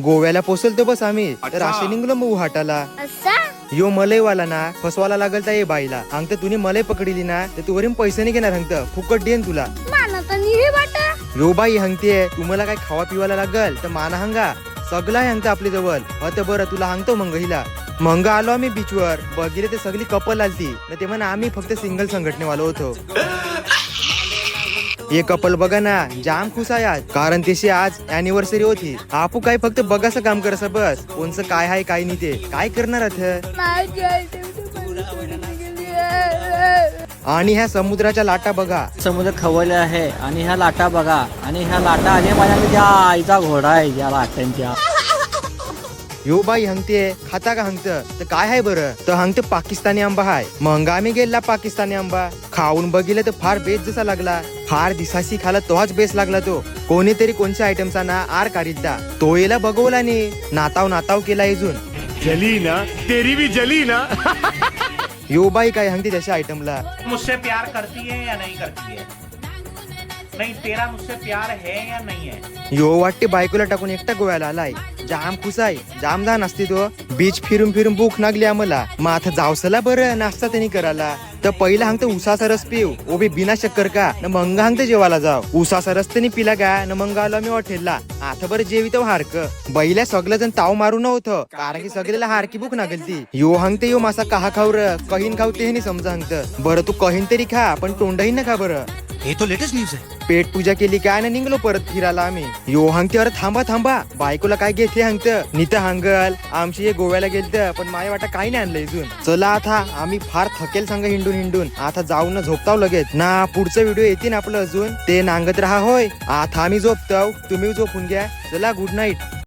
गोव्याला पोचलतो बस आम्ही तर असे निघलो मग उहाटाला. यो मलई वाला ना फसवाला लागल त्या बाईला अंगत तुने मलई पकडली ना तर तू वरील पैसे नाही घेणार हंगत फुकट देन तुला. यो बाई हंगते तुम्हाला काय खावा पिवायला लागल तर माना हंगा सगळा हंगत आपल्या जवळ आता बरं तुला हंगतो मंग हिला. मंग आलो आम्ही बीचवर बघितले ते सगळी कपल आलती ना ते म्हणा आम्ही फक्त सिंगल संघटनेवालो होतो. हे कपल बघा ना जाम खुश आहे कारण त्याची आज अॅनिव्हर्सरी होती. आपू काय फक्त बघाचं काम करस बस कोणचं काय आहे काय नाही ते काय करणार आणि ह्या समुद्राच्या लाटा बघा. समुद्र खवले आहे आणि ह्या लाटा बघा आणि ह्या लाटा आल्या माझ्या त्या आईचा घोडा आहे या लाटांच्या. यो बाई हंगते खाता का हंगत तर काय आहे बरं तर हंगते पाकिस्तानी आंबा हाय. मग आम्ही गेला पाकिस्तानी आंबा खाऊन बघितलं तर फार बेस जसा लागला. फार दिसाशी खाला तोच बेस लागला तो. कोणीतरी कोणत्या आयटमचा ना आर काढितला तो याला बघवला नाही नाताव केला अजून जली ना तेरी भी जली ना. यो बाई काय हंगते त्याच्या आयटमला. मुझसे प्यार करती है या नहीं करती है नहीं तेरा मुझसे प्यार है या नहीं है. यो वाटते बायकोला टाकून एकटा गोव्याला आलाय जाम खुश आहे जाम लहान असते तो. बीच फिरून भूक लागली आम्हाला मग आता जावसला बरं नाश्ता त्यांनी करायला तर पहिला हंगत उसाचा रस पिऊ ओ बी बिना शक्कर का न मंग हंगत जेवायला जाव. उसाचा रस त्यांनी पिला का न मंग आलो आम्ही हॉटेलला. आता बरं जेवी तो हारक बैला सगळं जण ताव मारू नव्हतं कारण की सगळ्याला हारकी भूक लागल ती. यो हंगते यो मासा कहा खाऊ र कहीन खाऊ ते नाही समजा हंगत. बरं तू कहीन तरी खा पण तोंडही न खा बरं. हे तो लेटेस्ट न्यूज आहे. पेट पूजा केली काय ना निघलो परत फिरायला आम्ही. यो हंगते अरे थांबा बायकोला काय घेते हंगत नित हंगल आमची हे गोव्याला गेलत पण माझ्या वाटा काही नाही आणलं अजून. चला आता आम्ही फार थकेल सांग हिंडून आता जाऊन ना झोपताव लगेच ना. पुढचं व्हिडिओ येतील आपलं अजून ते नांगत राहा होय. आता आम्ही झोपताव तुम्ही झोपून घ्या. चला गुड नाईट.